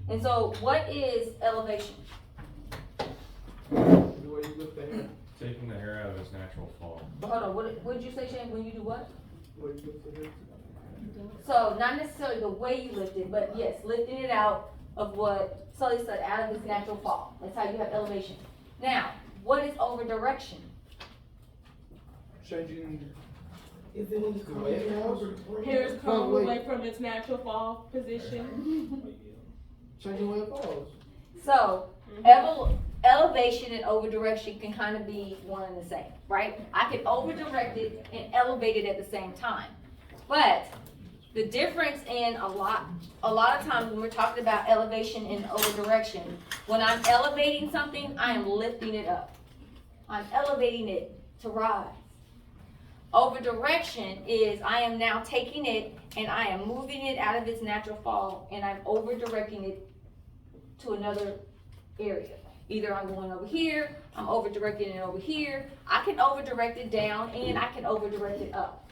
And so what is elevation? The way you lift the hair. Taking the hair out of its natural fall. Hold on, what did you say, Shane, when you do what? The way you lift the hair. So not necessarily the way you lift it, but yes, lifting it out of what Sully said, out of its natural fall. That's how you have elevation. Now, what is over direction? Changing Is it when you the come way it in falls. Hair's No, come wait. away from its natural fall position. Changing the way it falls. So, elevation and over direction can kind of be one and the same, right? I can over direct it and elevate it at the same time. But the difference in a lot of times when we're talking about elevation and over direction, when I'm elevating something, I am lifting it up. I'm elevating it to rise. Over direction is I am now taking it and I am moving it out of its natural fall and I'm over directing it to another area. Either I'm going over here, I'm over directing it over here. I can over direct it down and I can over direct it up.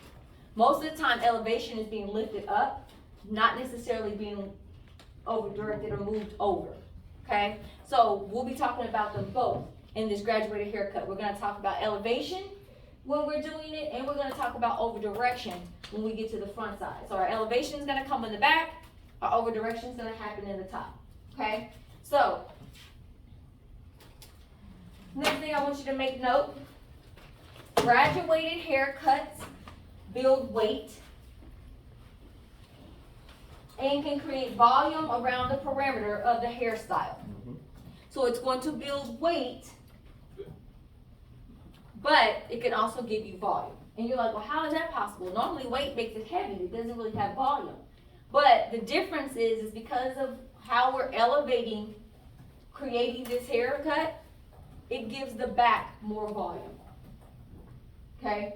Most of the time elevation is being lifted up, not necessarily being over directed or moved over. Okay? So we'll be talking about them both in this graduated haircut. We're gonna talk about elevation when we're doing it, and we're gonna talk about over direction when we get to the front side. So our elevation is gonna come in the back, our over direction is gonna happen in the top. Okay? So, next thing I want you to make note, graduated haircuts build weight and can create volume around the perimeter of the hairstyle. So it's going to build weight, but it can also give you volume. And you're like, well, how is that possible? Normally weight makes it heavy, it doesn't really have volume. But the difference is because of how we're elevating, creating this haircut, it gives the back more volume. Okay?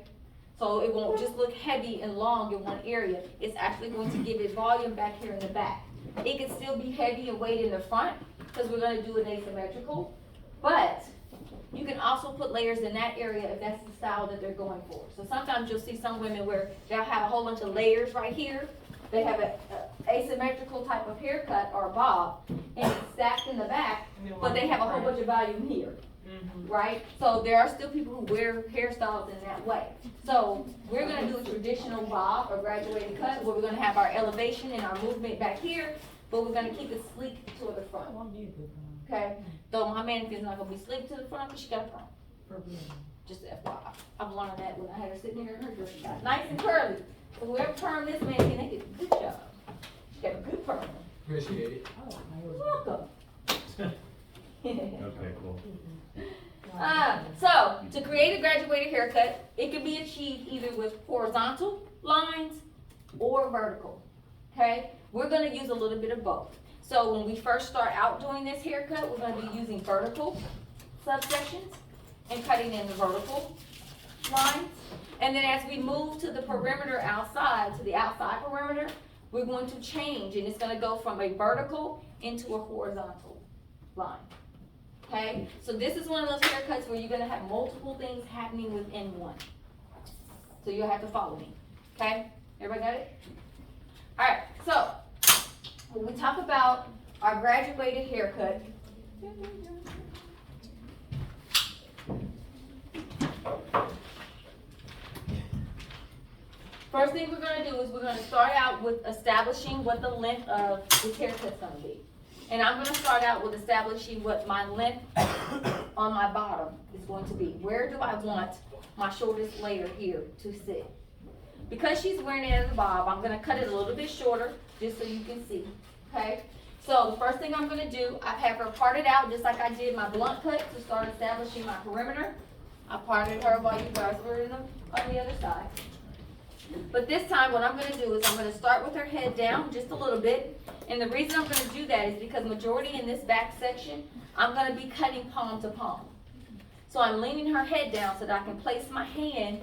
So it won't just look heavy and long in one area. It's actually going to give it volume back here in the back. It can still be heavy and weight in the front because we're going to do an asymmetrical. But you can also put layers in that area if that's the style that they're going for. So sometimes you'll see some women where they'll have a whole bunch of layers right here. They have an asymmetrical type of haircut or bob and it's stacked in the back, but they have a whole bunch of volume here. Right? So there are still people who wear hairstyles in that way. So we're going to do a traditional bob or graduated cut where we're going to have our elevation and our movement back here, but we're going to keep it sleek to the front. Okay? Though my mannequin's not going to be sleek to the front, but she got a perm. Just FYI. I've learned that when I had her sitting here in her dress. She got nice and curly. So whoever permed this mannequin, they did a good job. She got a good perm. Appreciate it. Welcome. Okay, cool. So, to create a graduated haircut, it can be achieved either with horizontal lines or vertical, okay? We're gonna use a little bit of both. So when we first start out doing this haircut, we're gonna be using vertical subsections and cutting in the vertical lines. And then as we move to the perimeter outside, to the outside perimeter, we're going to change and it's gonna go from a vertical into a horizontal line. Okay, so this is one of those haircuts where you're gonna have multiple things happening within one. So you'll have to follow me, okay? Everybody got it? All right, so when we talk about our graduated haircut, first thing we're gonna do is we're gonna start out with establishing what the length of this haircut's gonna be. And I'm gonna start out with establishing what my length on my bottom is going to be. Where do I want my shortest layer here to sit? Because she's wearing it as a bob, I'm gonna cut it a little bit shorter, just so you can see, okay? So the first thing I'm gonna do, I have her parted out just like I did my blunt cut to start establishing my perimeter. I parted her while you guys were on the other side. But this time what I'm gonna do is I'm gonna start with her head down just a little bit. And the reason I'm gonna do that is because majority in this back section, I'm gonna be cutting palm to palm. So I'm leaning her head down so that I can place my hand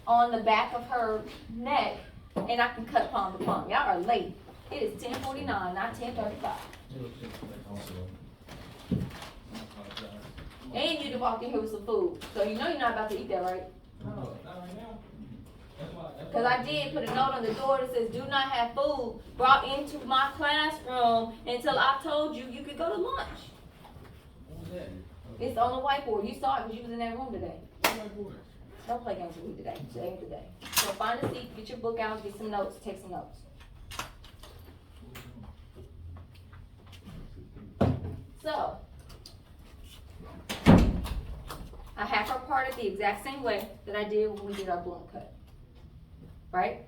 on the back of her neck and I can cut palm to palm. Y'all are late. It is 10:49, not 10:35. And you walked in here with some food. So you know you're not about to eat that, right? No, not right now. Cause I did put a note on the door that says, do not have food brought into my classroom until I told you you could go to lunch. It's on the whiteboard, you saw it because you was in that room today. Don't play games with me today, today ain't the day. So find a seat, get your book out, get some notes, take some notes. So, I have her parted the exact same way that I did when we did our blunt cut. Right?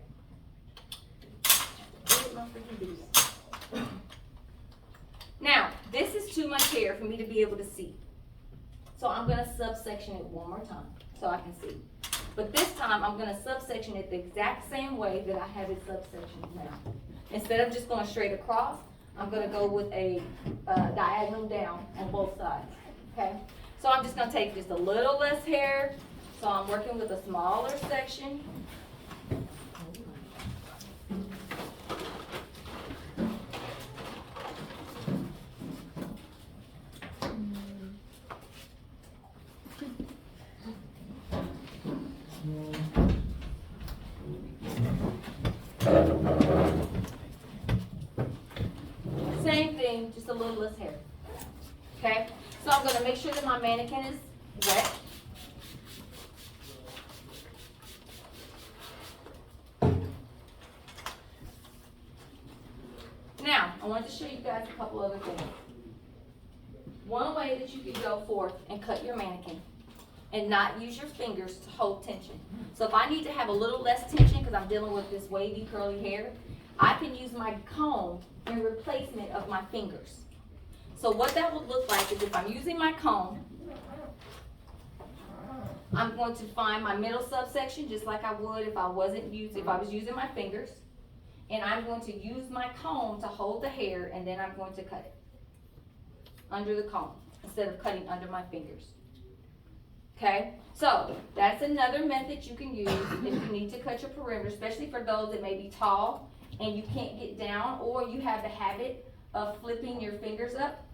Now, this is too much hair for me to be able to see. So I'm gonna subsection it one more time so I can see. But this time, I'm gonna subsection it the exact same way that I have it subsectioned now. Instead of just going straight across, I'm gonna go with a diagonal down on both sides, okay? So I'm just gonna take just a little less hair, so I'm working with a smaller section. Same thing, just a little less hair. Okay? So I'm gonna make sure that my mannequin is wet. Now, I want to show you guys a couple other things. One way that you can go forth and cut your mannequin and not use your fingers to hold tension. So if I need to have a little less tension because I'm dealing with this wavy curly hair, I can use my comb in replacement of my fingers. So what that would look like is if I'm using my comb, I'm going to find my middle subsection just like I would if I was using my fingers. And I'm going to use my comb to hold the hair, and then I'm going to cut it under the comb instead of cutting under my fingers. Okay, so that's another method you can use if you need to cut your perimeter, especially for those that may be tall and you can't get down, or you have the habit of flipping your fingers up.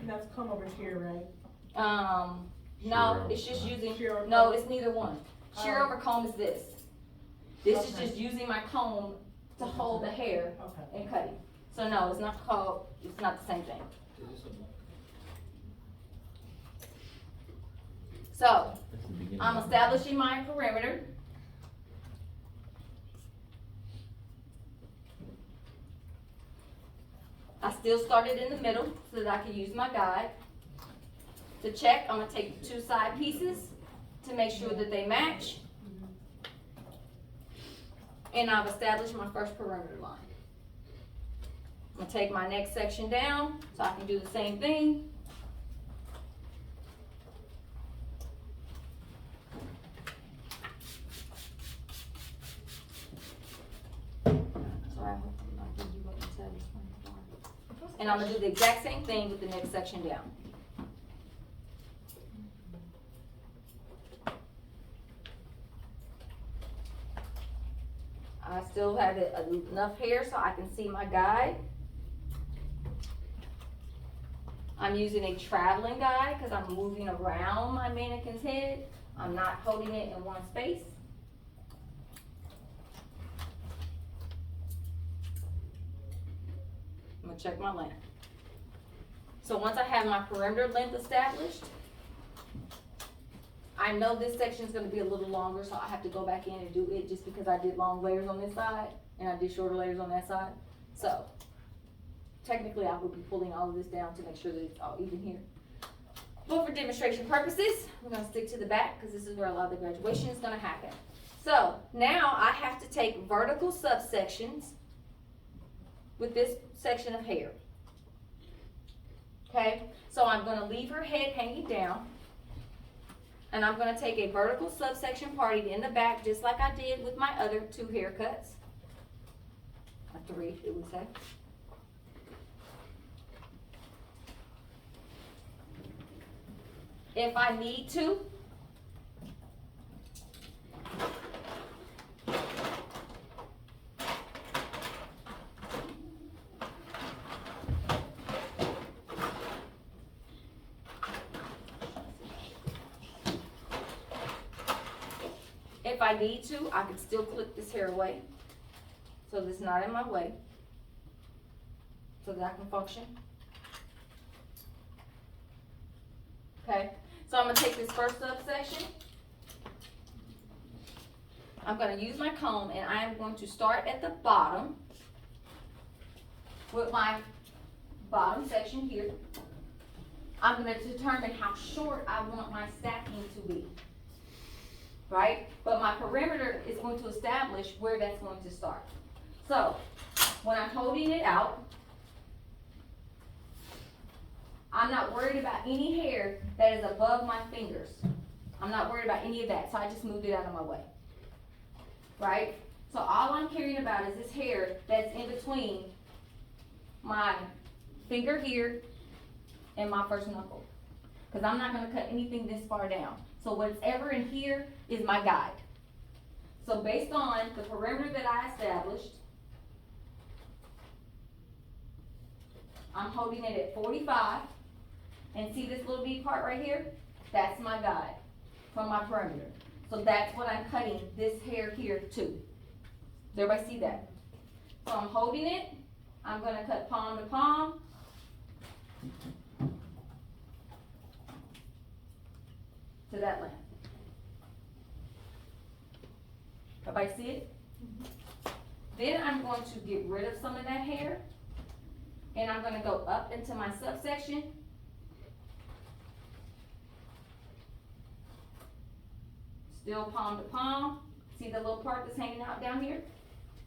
And that's come over here, right? No, it's just using, no, it's neither one. Shear over comb is this. This is just using my comb to hold the hair Okay. and cutting. So no, it's not the same thing. So, I'm establishing my perimeter. I still started in the middle so that I can use my guide. To check, I'm gonna take the two side pieces to make sure that they match. And I've established my first perimeter line. I'm gonna take my next section down so I can do the same thing. And I'm gonna do the exact same thing with the next section down. I still have enough hair so I can see my guide. I'm using a traveling guide because I'm moving around my mannequin's head. I'm not holding it in one space. I'm gonna check my length. So once I have my perimeter length established, I know this section is gonna be a little longer, so I have to go back in and do it just because I did long layers on this side and I did shorter layers on that side. So technically I will be pulling all of this down to make sure that it's all even here. But for demonstration purposes, we're gonna stick to the back because this is where a lot of the graduation is gonna happen. So now I have to take vertical subsections with this section of hair. Okay, so I'm gonna leave her head hanging down. And I'm gonna take a vertical subsection parted in the back just like I did with my other two haircuts. Or three, it would say. If I need to, if I need to, I can still clip this hair away, so that it's not in my way, so that I can function. Okay, so I'm gonna take this first subsection. I'm gonna use my comb and I am going to start at the bottom with my bottom section here. I'm gonna determine how short I want my stacking to be, right? But my perimeter is going to establish where that's going to start. So, when I'm holding it out, I'm not worried about any hair that is above my fingers. I'm not worried about any of that, so I just moved it out of my way, right? So all I'm caring about is this hair that's in between my finger here and my first knuckle, because I'm not gonna cut anything this far down. So whatever in here is my guide. So based on the perimeter that I established, I'm holding it at 45, and see this little bitty part right here? That's my guide from my perimeter. So that's what I'm cutting this hair here to. Does everybody see that? So I'm holding it, I'm gonna cut palm to palm. To that length. Everybody see it? Then I'm going to get rid of some of that hair, and I'm gonna go up into my subsection. Still palm to palm. See the little part that's hanging out down here?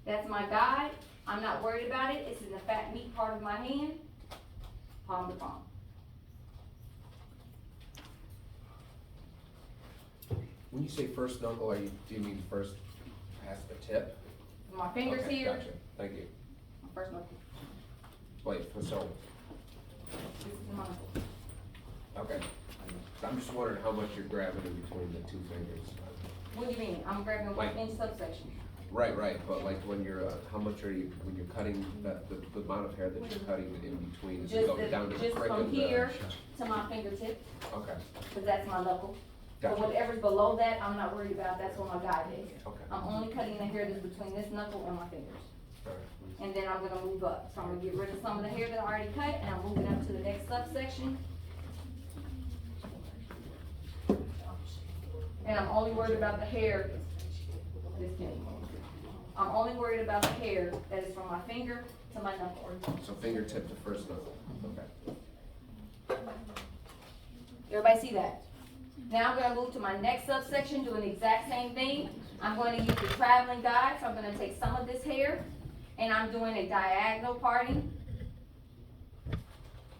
That's my guide. I'm not worried about it. It's in the fat meat part of my hand. Palm to palm. When you say first knuckle, do you mean first past the tip? My fingers Okay, here. Gotcha, thank you. My first knuckle. Wait, so, This is my knuckle. okay. So I'm just wondering how much you're grabbing in between the two fingers. What do you mean? I'm grabbing one inch subsection. Right, but like when you're, how much are you, when you're cutting, the amount of hair that you're cutting in between, is it going down to the Just crick from of the? here to my fingertip, Okay, because that's my knuckle. But gotcha, whatever's below that, I'm not worried about. That's where my guide is. okay. I'm only cutting the hair that's between this knuckle and my fingers. Alright. And then I'm gonna move up. So I'm gonna get rid of some of the hair that I already cut, and I'm moving up to the next subsection. And I'm only worried about the hair. I'm only worried about the hair that is from my finger to my knuckle. So fingertip to first knuckle, okay. Everybody see that? Now I'm gonna move to my next subsection, doing the exact same thing. I'm going to use the traveling guide, so I'm gonna take some of this hair, and I'm doing a diagonal parting.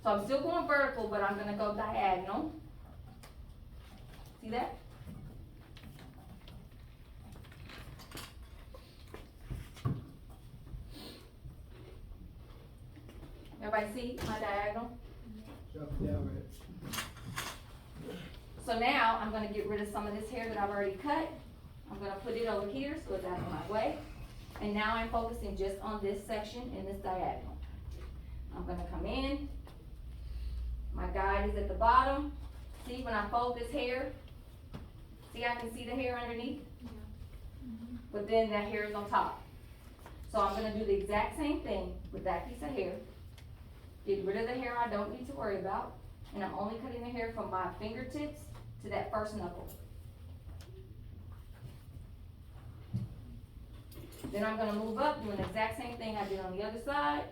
So I'm still going vertical, but I'm gonna go diagonal. See that? Everybody see my diagonal? So now, I'm gonna get rid of some of this hair that I've already cut. I'm gonna put it over here so it's out of my way. And now I'm focusing just on this section and this diagonal. I'm gonna come in. My guide is at the bottom. See, when I fold this hair, see I can see the hair underneath? But then that hair is on top. So I'm gonna do the exact same thing with that piece of hair. Get rid of the hair I don't need to worry about. And I'm only cutting the hair from my fingertips to that first knuckle. Then I'm gonna move up, doing the exact same thing I did on the other side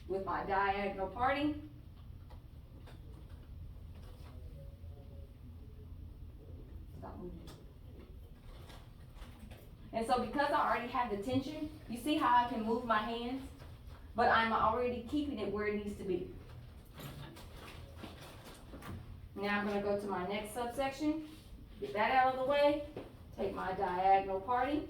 with my diagonal parting. Stop moving. And so because I already have the tension, you see how I can move my hands? But I'm already keeping it where it needs to be. Now I'm gonna go to my next subsection, get that out of the way, take my diagonal parting.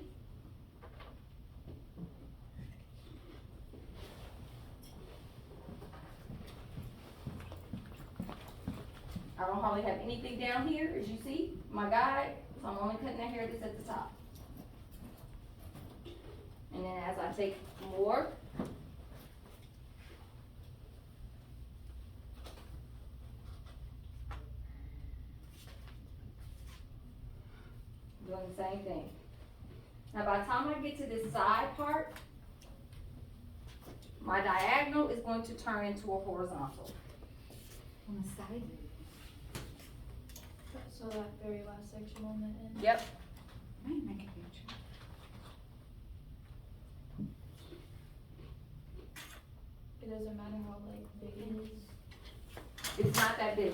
I don't hardly have anything down here, as you see, my guide, so I'm only cutting that hair that's at the top. And then as I take more, doing doing the same thing. Now, by the time I get to this side part, my diagonal is going to turn into a horizontal. On the side? So that very last section on the end. Yep. I ain't making a picture. It doesn't matter how like big it is. It's not that big,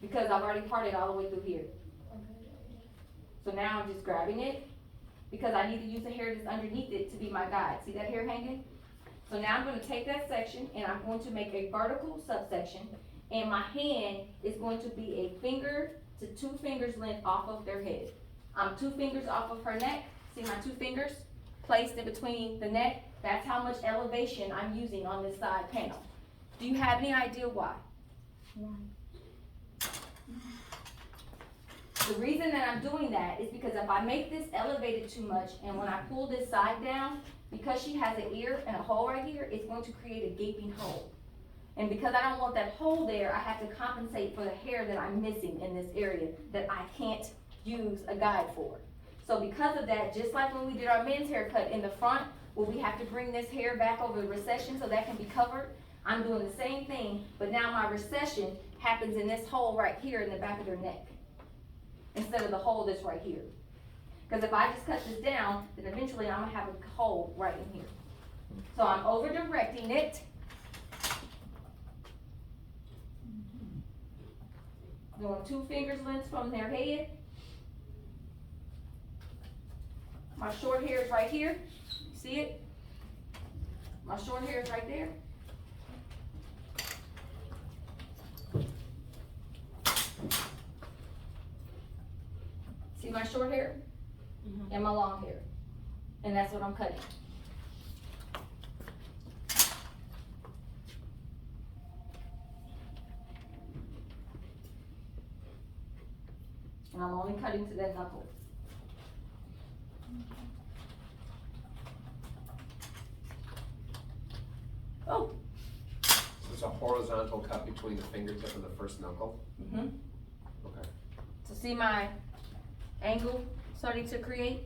because I've already parted all the way through here. Okay. So now I'm just grabbing it, because I need to use the hair that's underneath it to be my guide. See that hair hanging? So now I'm gonna take that section and I'm going to make a vertical subsection, and my hand is going to be a finger to 2 fingers length off of their head. I'm 2 fingers off of her neck. See my 2 fingers placed in between the neck? That's how much elevation I'm using on this side panel. Do you have any idea why? The reason that I'm doing that is because if I make this elevated too much, and when I pull this side down, because she has an ear and a hole right here, it's going to create a gaping hole. And because I don't want that hole there, I have to compensate for the hair that I'm missing in this area that I can't use a guide for. So because of that, just like when we did our men's haircut in the front, where we have to bring this hair back over the recession so that can be covered, I'm doing the same thing, but now my recession happens in this hole right here in the back of their neck, instead of the hole that's right here. Because if I just cut this down, then eventually I'm gonna have a hole right in here. So I'm over directing it. Doing 2 fingers lengths from their head. My short hair is right here. See it? My short hair is right there. See my short hair? And my long hair. And that's what I'm cutting. And I'm only cutting to that knuckle. Oh. There's a horizontal cut between the fingertip and the first knuckle? Mm-hmm. Okay. So see my angle starting to create?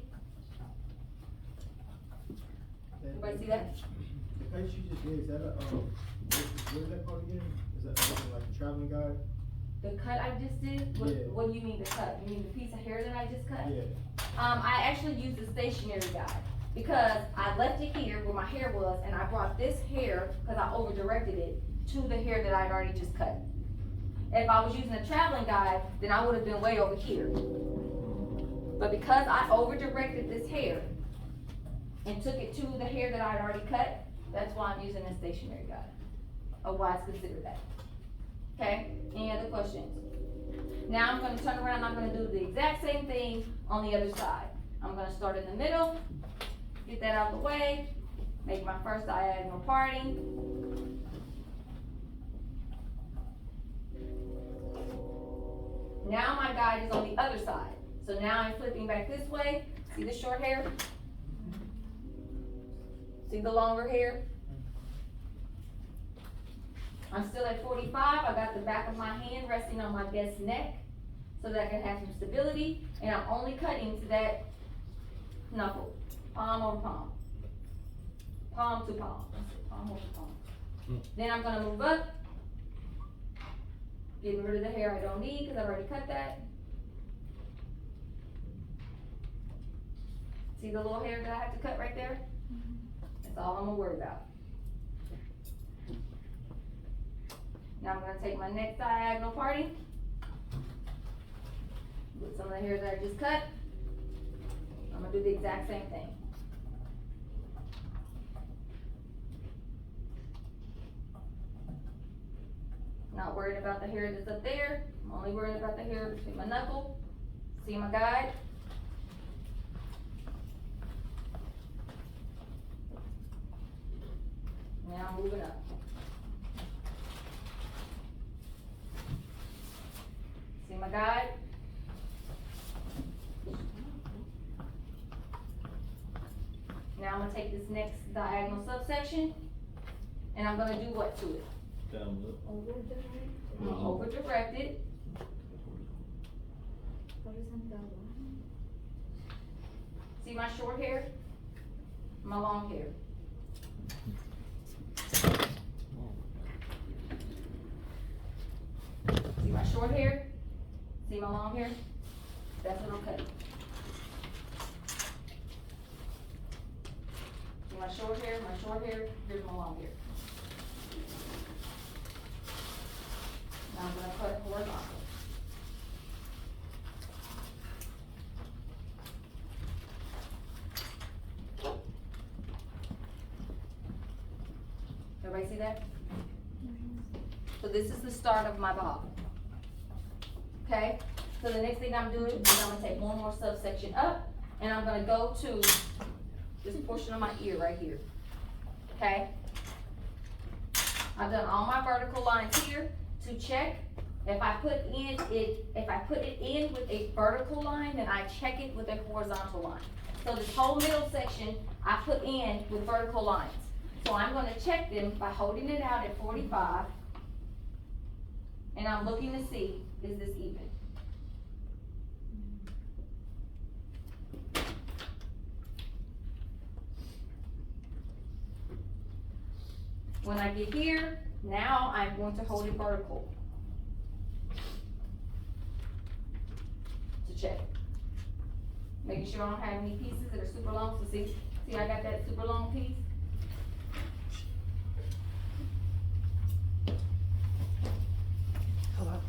Everybody see that? The page you just did, is that a, what is that called again? Is that something like a traveling guide? The cut I just did? Yeah. What do you mean the cut? You mean the piece of hair that I just cut? Yeah. I actually used a stationary guide, because I left it here where my hair was, and I brought this hair, because I over directed it, to the hair that I'd already just cut. If I was using a traveling guide, then I would have been way over here. But because I over directed this hair and took it to the hair that I'd already cut, that's why I'm using a stationary guide, of why it's considered that. Okay, any other questions? Now I'm gonna turn around, I'm gonna do the exact same thing on the other side. I'm gonna start in the middle, get that out of the way, make my first diagonal parting. Now my guide is on the other side. So now I'm flipping back this way. See the short hair? See the longer hair? I'm still at 45. I got the back of my hand resting on my guest's neck so that I can have some stability. And I'm only cutting to that knuckle, palm over palm. Palm to palm. That's it, palm over palm. Then I'm gonna move up, getting rid of the hair I don't need because I've already cut that. See the little hair that I have to cut right there? That's all I'm gonna worry about. Now I'm gonna take my next diagonal parting with some of the hair that I just cut. I'm gonna do the exact same thing. Not worried about the hair that's up there. I'm only worried about the hair between my knuckle. See my guide? Now I'm moving up. See my guide? Now I'm gonna take this next diagonal subsection, and I'm gonna do what to it? Down low. I'm gonna over direct it. See my short hair? My long hair. See my short hair? See my long hair? That's what I'm cutting. See my short hair, here's my long hair. Now I'm gonna cut horizontal. Everybody see that? So this is the start of my bob. Okay? So the next thing I'm doing is I'm gonna take one more subsection up, and I'm gonna go to this portion of my ear right here. Okay? I've done all my vertical lines here to check. If I put it in with a vertical line, then I check it with a horizontal line. So this whole middle section, I put in with vertical lines. So I'm gonna check them by holding it out at 45, and I'm looking to see, is this even? When I get here, now I'm going to hold it vertical to check. Making sure I don't have any pieces that are super long, so see I got that super long piece? Hello.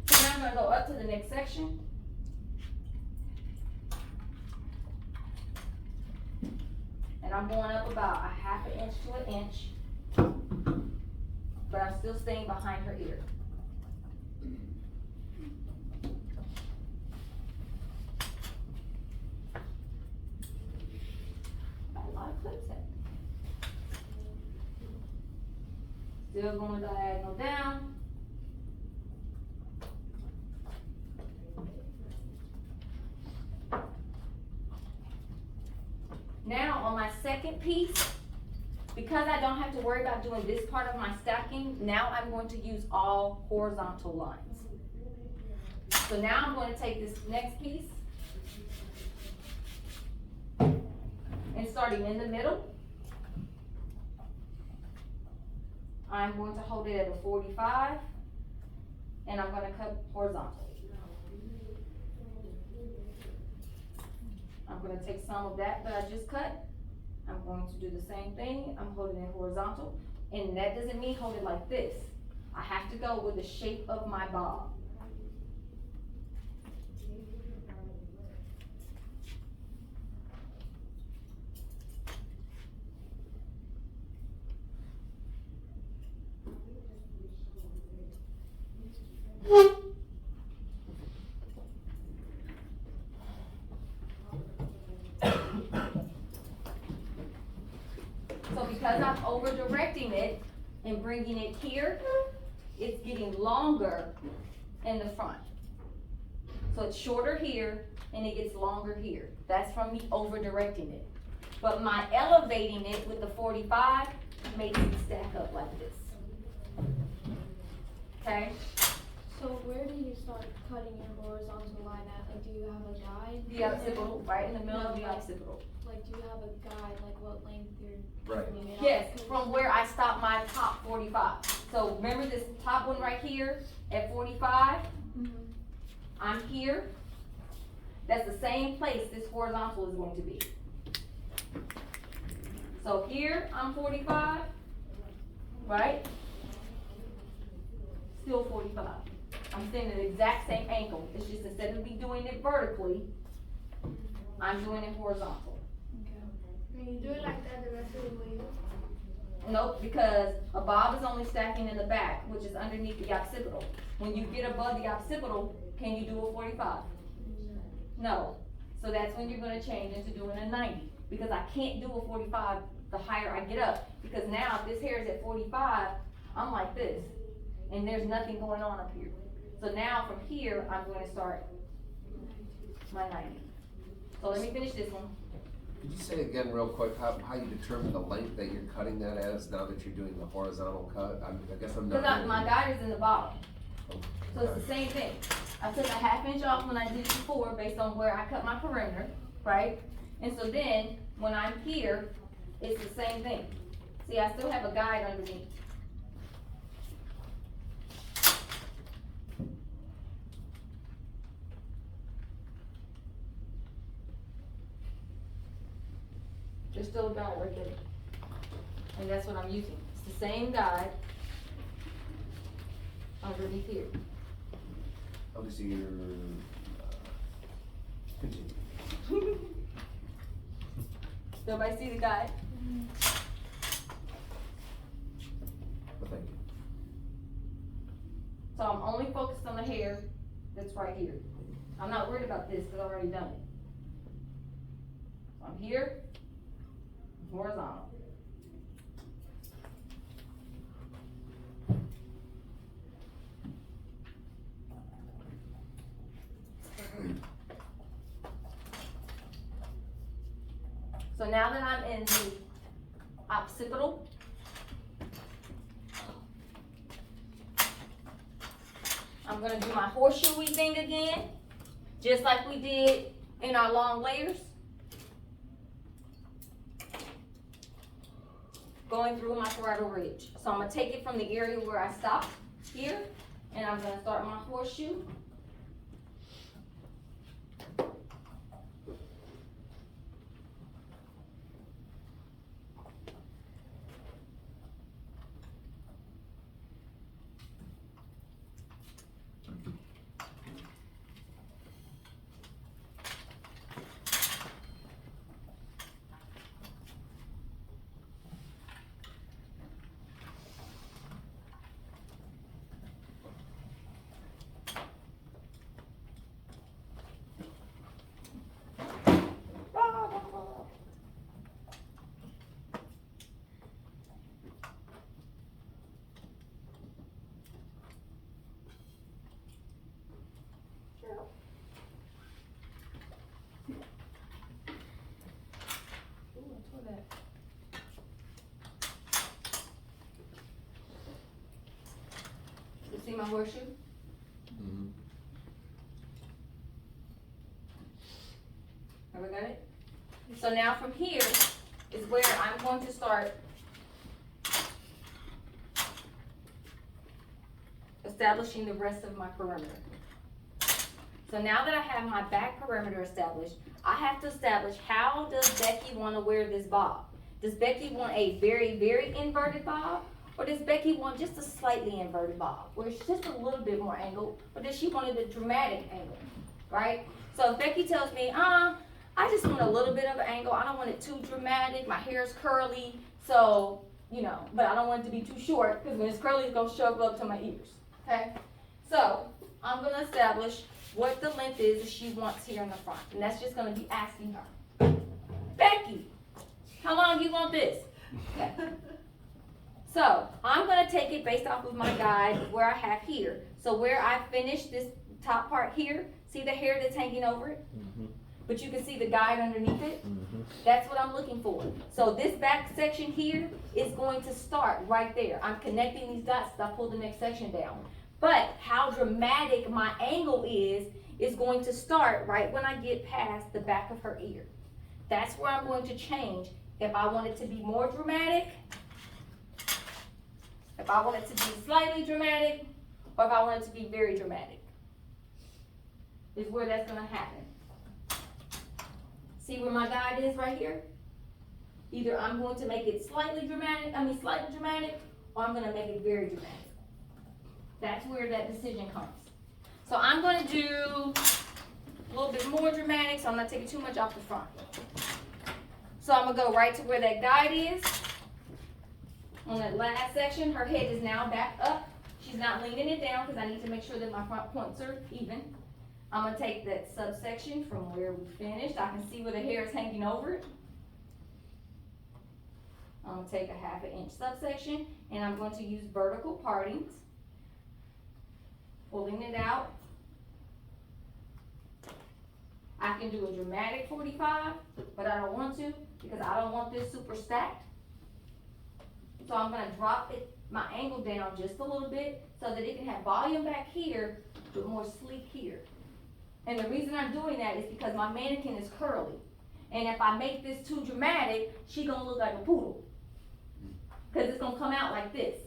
So now I'm gonna go up to the next section. And I'm going up about a half an inch to an inch. But I'm still staying behind her ear. Got a lot of clips in. Still going diagonal down. Now on my second piece, because I don't have to worry about doing this part of my stacking, now I'm going to use all horizontal lines. So now I'm going to take this next piece and starting in the middle, I'm going to hold it at a 45 and I'm going to cut horizontal. I'm going to take some of that I just cut. I'm going to do the same thing. I'm holding it horizontal. And that doesn't mean hold it like this. I have to go with the shape of my bob. So because I'm over directing it and bringing it here, it's getting longer in the front. So it's shorter here and it gets longer here. That's from me over directing it. But my elevating it with the 45 makes it stack up like this. Okay? So where do you start cutting your horizontal line at? Like, do you have a guide? The occipital, right in the middle of the occipital. Like, do you have a guide, like what length you're Right. trimming it Yes, off? 'Cause- from where I stop my top 45. So remember this top one right here at 45? Mhm. I'm here. That's the same place this horizontal is going to be. So here, I'm 45, right? Still 45. I'm staying at the exact same angle. It's just instead of me doing it vertically, I'm doing it horizontal. Okay. And you do it like that the rest of the way. Nope, because a bob is only stacking in the back, which is underneath the occipital. When you get above the occipital, can you do a 45? No. So that's when you're gonna change into doing a 90. Because I can't do a 45 the higher I get up. Because now if this hair is at 45, I'm like this. And there's nothing going on up here. So now from here, I'm gonna start my 90. So let me finish this one. Could you say again real quick, how you determine the length that you're cutting that as now that you're doing the horizontal cut? I guess I'm not. Cause my guide is in the bottom, Oh, so it's the same thing. I took a 1/2 inch off when I did it before based on where I cut my perimeter, right? And so then, when I'm here, it's the same thing. See, I still have a guide underneath. There's still a guide right there. And that's what I'm using. It's the same guide underneath here. Obviously, you're, continue. Everybody see the guide? But thank you. So I'm only focused on the hair that's right here. I'm not worried about this because I've already done it. So I'm here, horizontal. So now that I'm in the occipital, I'm gonna do my horseshoe thing again, just like we did in our long layers. Going through my parietal ridge. So I'm gonna take it from the area where I stopped here, and I'm gonna start my horseshoe. You see my horseshoe? Mm-hmm. Have we got it? So now from here is where I'm going to start establishing the rest of my perimeter. So now that I have my back perimeter established, I have to establish how does Becky want to wear this bob? Does Becky want a very, very inverted bob? Or does Becky want just a slightly inverted bob, where it's just a little bit more angled? Or does she want it a dramatic angle, right? So if Becky tells me, I just want a little bit of an angle, I don't want it too dramatic, my hair is curly, so, but I don't want it to be too short, because when it's curly, it's gonna shove up to my ears, okay? So, I'm gonna establish what the length is that she wants here in the front, and that's just gonna be asking her, Becky, how long you want this? Okay. So, I'm gonna take it based off of my guide where I have here. So where I finished this top part here, see the hair that's hanging over it? Mm-hmm. But you can see the guide underneath it? Mm-hmm. That's what I'm looking for. So this back section here is going to start right there. I'm connecting these dots as I pull the next section down. But how dramatic my angle is going to start right when I get past the back of her ear. That's where I'm going to change. If I want it to be more dramatic, if I want it to be slightly dramatic, or if I want it to be very dramatic, is where that's gonna happen. See where my guide is right here? Either I'm going to make it slightly dramatic, or I'm gonna make it very dramatic. That's where that decision comes. So I'm gonna do a little bit more dramatic, so I'm not taking too much off the front. So I'm gonna go right to where that guide is. On that last section, her head is now back up. She's not leaning it down because I need to make sure that my front points are even. I'm gonna take that subsection from where we finished. I can see where the hair is hanging over it. I'm gonna take a 1/2 inch subsection and I'm going to use vertical partings. Pulling it out. I can do a dramatic 45, but I don't want to because I don't want this super stacked. So I'm gonna drop my angle down just a little bit so that it can have volume back here, but more sleek here. And the reason I'm doing that is because my mannequin is curly. And if I make this too dramatic, she gonna look like a poodle. Cause it's gonna come out like this.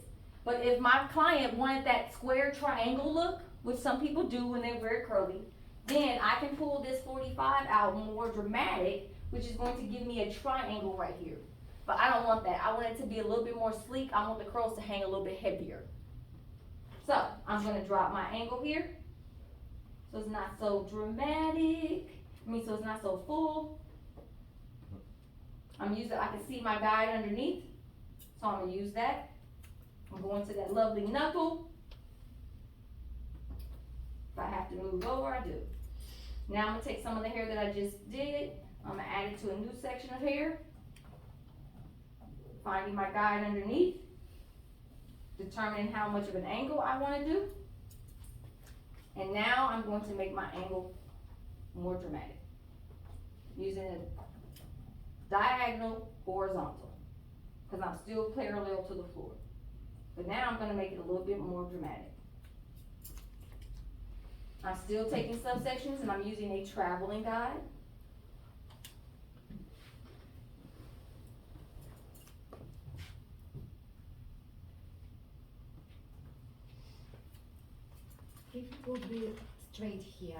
But if my client wanted that square triangle look, which some people do when they wear curly, then I can pull this 45 out more dramatic, which is going to give me a triangle right here. But I don't want that. I want it to be a little bit more sleek. I want the curls to hang a little bit heavier. So I'm gonna drop my angle here. So it's not so dramatic. So it's not so full. I can see my guide underneath. So I'm gonna use that. I'm going to that lovely knuckle. If I have to move over, I do. Now I'm gonna take some of the hair that I just did. I'm gonna add it to a new section of hair. Finding my guide underneath. Determining how much of an angle I wanna do. And now I'm going to make my angle more dramatic. Using a diagonal horizontal. Because I'm still parallel to the floor. But now I'm gonna make it a little bit more dramatic. I'm still taking subsections and I'm using a traveling guide. If it would be straight here,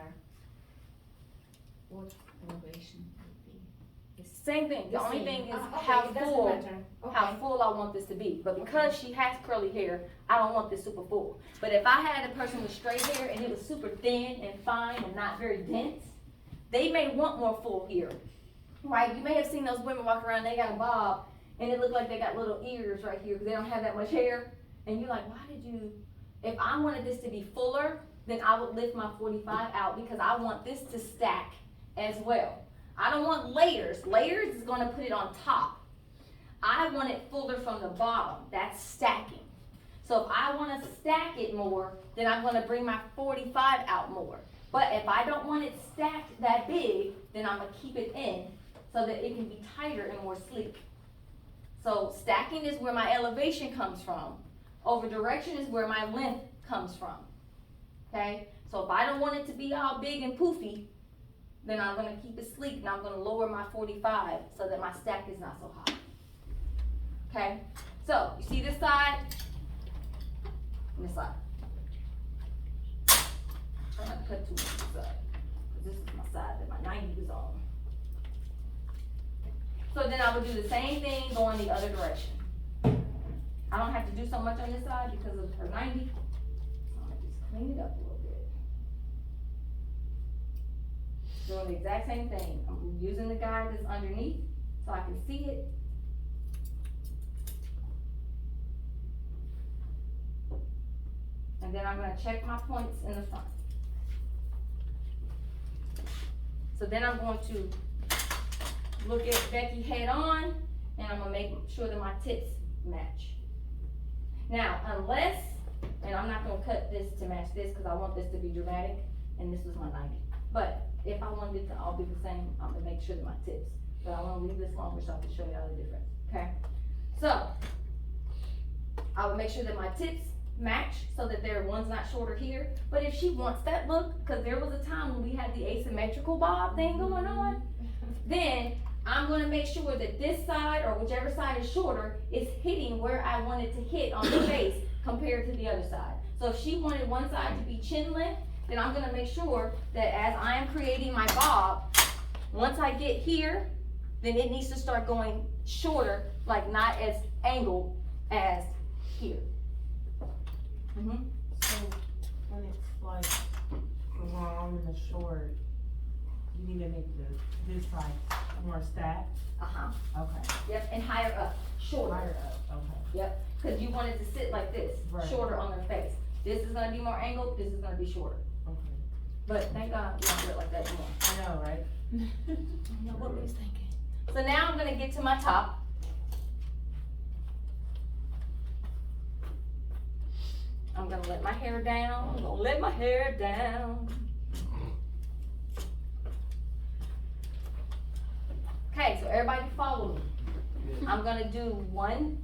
what elevation would be? Same thing, the only same. thing is Okay, how it doesn't full, matter. how Okay. full I want this to be. But because she has curly hair, I don't want this super full. But if I had a person with straight hair and it was super thin and fine and not very dense, they may want more full here, right? You may have seen those women walk around, they got a bob, and it look like they got little ears right here because they don't have that much hair. And you're like, why did you, if I wanted this to be fuller, then I would lift my 45 out because I want this to stack as well. I don't want layers. Layers is gonna put it on top. I want it fuller from the bottom. That's stacking. So if I wanna stack it more, then I'm gonna bring my 45 out more. But if I don't want it stacked that big, then I'm gonna keep it in so that it can be tighter and more sleek. So stacking is where my elevation comes from. Over direction is where my length comes from. Okay? So if I don't want it to be all big and poofy, then I'm gonna keep it sleek and I'm gonna lower my 45 so that my stack is not so high. Okay? So, you see this side? And this side. I'm gonna cut too much this side. This is my side that my 90 was on. So then I would do the same thing going the other direction. I don't have to do so much on this side because of her 90. So I'm gonna just clean it up a little bit. Doing the exact same thing. I'm using the guide that's underneath so I can see it. And then I'm gonna check my points in the front. So then I'm going to look at Becky head on and I'm gonna make sure that my tips match. Now, unless, and I'm not gonna cut this to match this because I want this to be dramatic and this was my 90. But if I wanted it to all be the same, I'm gonna make sure that my tips. But I wanna leave this longer so I can show y'all the difference, okay? So, I would make sure that my tips match so that one's not shorter here. But if she wants that look, because there was a time when we had the asymmetrical bob thing going on, then I'm gonna make sure that this side or whichever side is shorter is hitting where I want it to hit on the face compared to the other side. So if she wanted one side to be chin length, then I'm gonna make sure that as I am creating my bob, once I get here, then it needs to start going shorter, like not as angled as here. So when it's like long and the short, you need to make this side more stacked. Okay. Yep, and higher up, shorter. Higher up. Okay. Yep, because you want it to sit like this, Right. shorter on their face. This is gonna be more angled, this is gonna be shorter. Okay. But thank God we don't do it like that anymore. I know, right? I don't know what we was thinking. So now I'm gonna get to my top. I'm gonna let my hair down, I'm gonna let my hair down. so everybody follow me. I'm gonna do one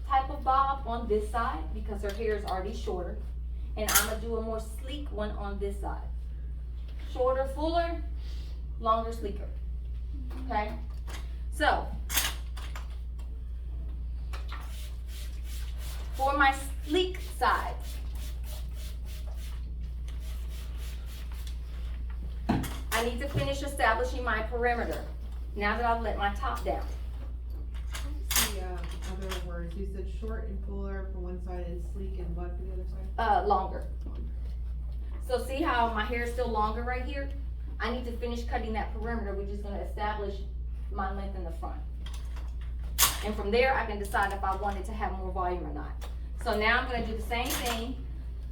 type of bob on this side because her hair is already shorter. And I'm gonna do a more sleek one on this side. Shorter, fuller, longer, sleeker. Okay? So, for my sleek side, I need to finish establishing my perimeter now that I've let my top down. The other words, you said short and fuller for one side and sleek and what for the other side? Longer. So see how my hair is still longer right here? I need to finish cutting that perimeter, which is gonna establish my length in the front. And from there, I can decide if I wanted to have more volume or not. So now I'm gonna do the same thing,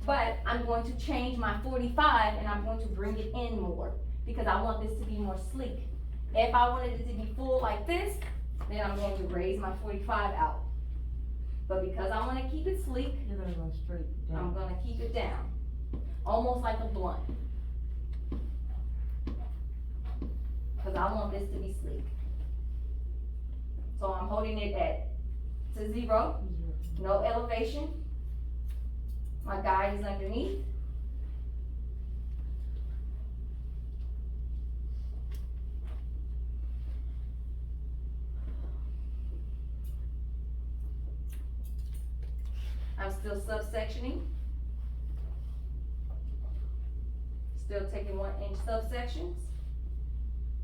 but I'm going to change my 45 and I'm going to bring it in more because I want this to be more sleek. If I wanted it to be full like this, then I'm going to raise my 45 out. But because I wanna keep it sleek, You're gonna go straight I'm down. gonna keep it down, almost like a blunt. Cause I want this to be sleek. So I'm holding it to 0, no elevation. My guide is underneath. I'm still subsectioning. Still taking 1-inch subsections.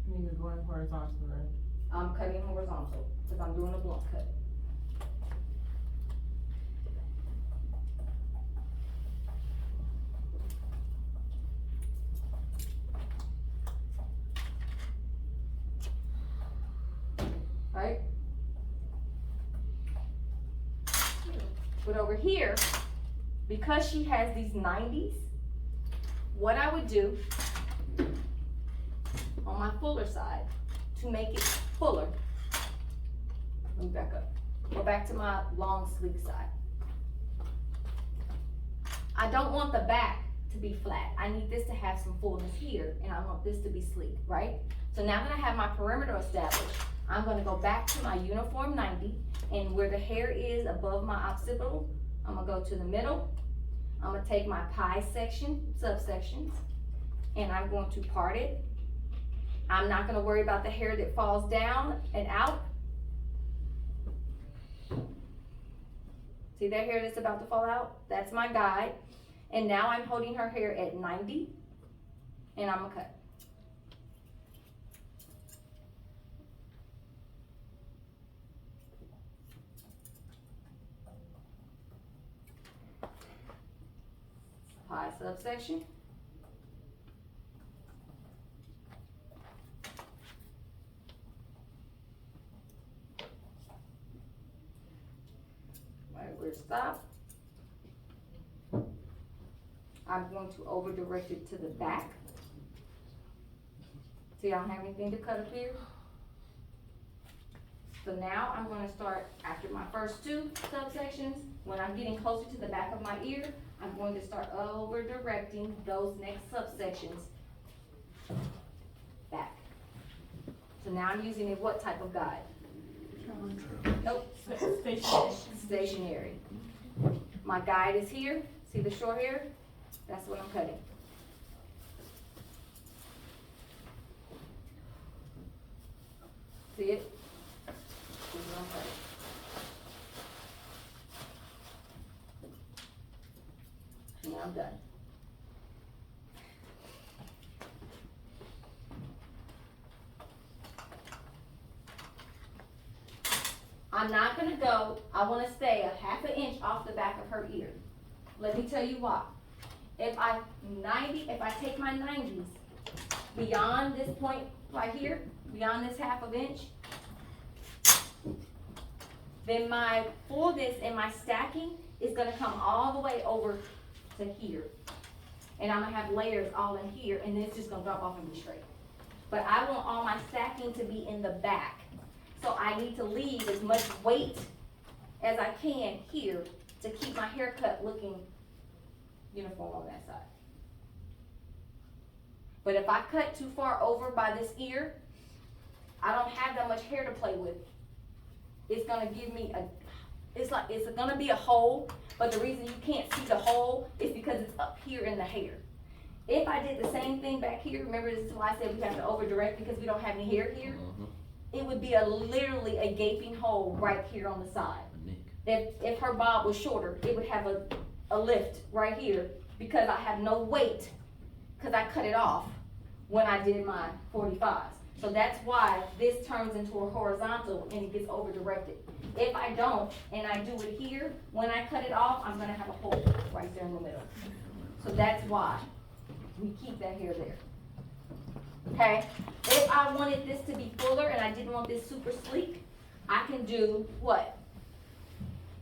I mean, you're going horizontal, right? I'm cutting horizontal, because I'm doing a blunt cut. Right? But over here, because she has these 90s, what I would do on my fuller side to make it fuller, let me back up, go back to my long sleek side. I don't want the back to be flat. I need this to have some fullness here, and I want this to be sleek, right? So now that I have my perimeter established, I'm gonna go back to my uniform 90, and where the hair is above my occipital, I'm gonna go to the middle. I'm gonna take my pie section, subsections, and I'm going to part it. I'm not gonna worry about the hair that falls down and out. See that hair that's about to fall out? That's my guide. And now I'm holding her hair at 90, and I'm gonna cut. Pie subsection. Right where it stopped. I'm going to over direct it to the back. See, I don't have anything to cut up here. So now I'm gonna start, after my first 2 subsections, when I'm getting closer to the back of my ear, I'm going to start over directing those next subsections back. So now I'm using a what type of guide? Nope, stationary. My guide is here, see the short hair? That's what I'm cutting. See it? This is what I'm cutting. Now I'm done. I'm not gonna go, I wanna stay a half an inch off the back of her ear. Let me tell you why. If I take my 90s beyond this point right here, beyond this half of inch, then my fullness and my stacking is gonna come all the way over to here. And I'm gonna have layers all in here, and then it's just gonna drop off and be straight. But I want all my stacking to be in the back. So I need to leave as much weight as I can here to keep my haircut looking uniform on that side. But if I cut too far over by this ear, I don't have that much hair to play with. It's gonna give me it's gonna be a hole, but the reason you can't see the hole is because it's up here in the hair. If I did the same thing back here, remember this is why I said we have to over direct because we don't have any hair here? It would be literally a gaping hole right here on the side. If her bob was shorter, it would have a lift right here because I have no weight, cause I cut it off when I did my 45s. So that's why this turns into a horizontal and it gets over directed. If I don't, and I do it here, when I cut it off, I'm gonna have a hole right there in the middle. So that's why we keep that hair there. Okay, if I wanted this to be fuller and I didn't want this super sleek, I can do what?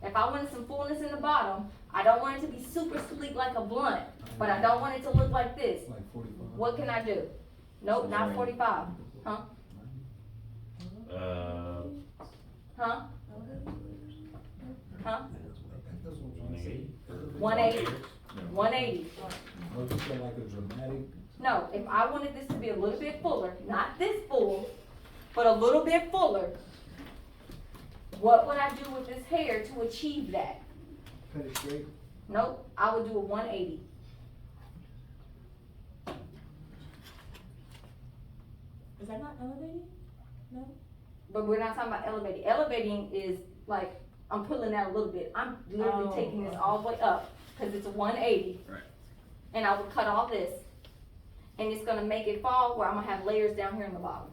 If I wanted some fullness in the bottom, I don't want it to be super sleek like a blunt, but I don't want it to look like this. Like 45. What can I do? Nope, not 45. Huh? Huh? Huh? 180. 180. Or just like a dramatic. No, if I wanted this to be a little bit fuller, not this full, but a little bit fuller, what would I do with this hair to achieve that? Cut it straight. Nope, I would do a 180. Is that not elevated? No? But we're not talking about elevating. Elevating is like, I'm pulling out a little bit. I'm literally Oh, taking this okay. all the way up, cause it's a 180. Right. And I would cut all this, and it's gonna make it fall where I'm gonna have layers down here in the bottom.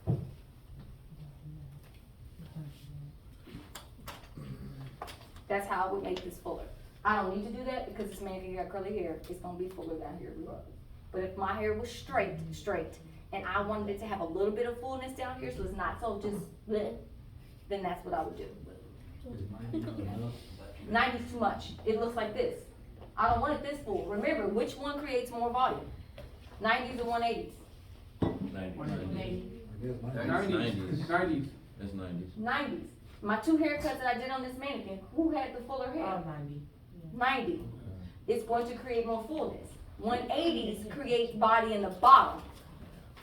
Got That's how I would make this fuller. I don't need to do that because this man got curly hair, it's gonna be fuller down here regardless. But if my hair was straight, and I wanted it to have a little bit of fullness down here, so it's not so just bleh, then that's what I would do. Is 90 not enough? 90's too much, it looks like this. I don't want it this full. Remember, which one creates more volume? 90s or 180s? 180. I guess 90s. That's 90s. 90s. My two haircuts that I did on this mannequin, who had the fuller hair? 90. 90. It's going to create more fullness. 180s create body in the bottom.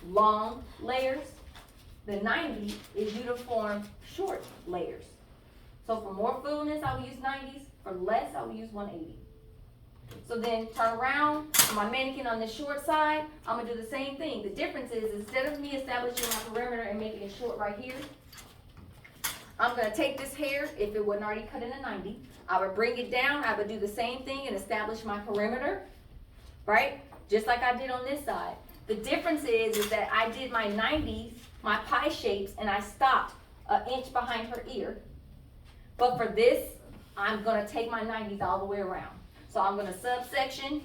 Long layers. The 90 is uniform short layers. So for more fullness, I would use 90s. For less, I would use 180. So then turn around, my mannequin on the short side, I'm gonna do the same thing. The difference is instead of me establishing my perimeter and making it short right here, I'm gonna take this hair, if it wasn't already cut in a 90, I would bring it down, I would do the same thing and establish my perimeter, right? Just like I did on this side. The difference is that I did my 90s, my pie shapes, and I stopped an inch behind her ear. But for this, I'm gonna take my 90s all the way around. So I'm gonna subsection.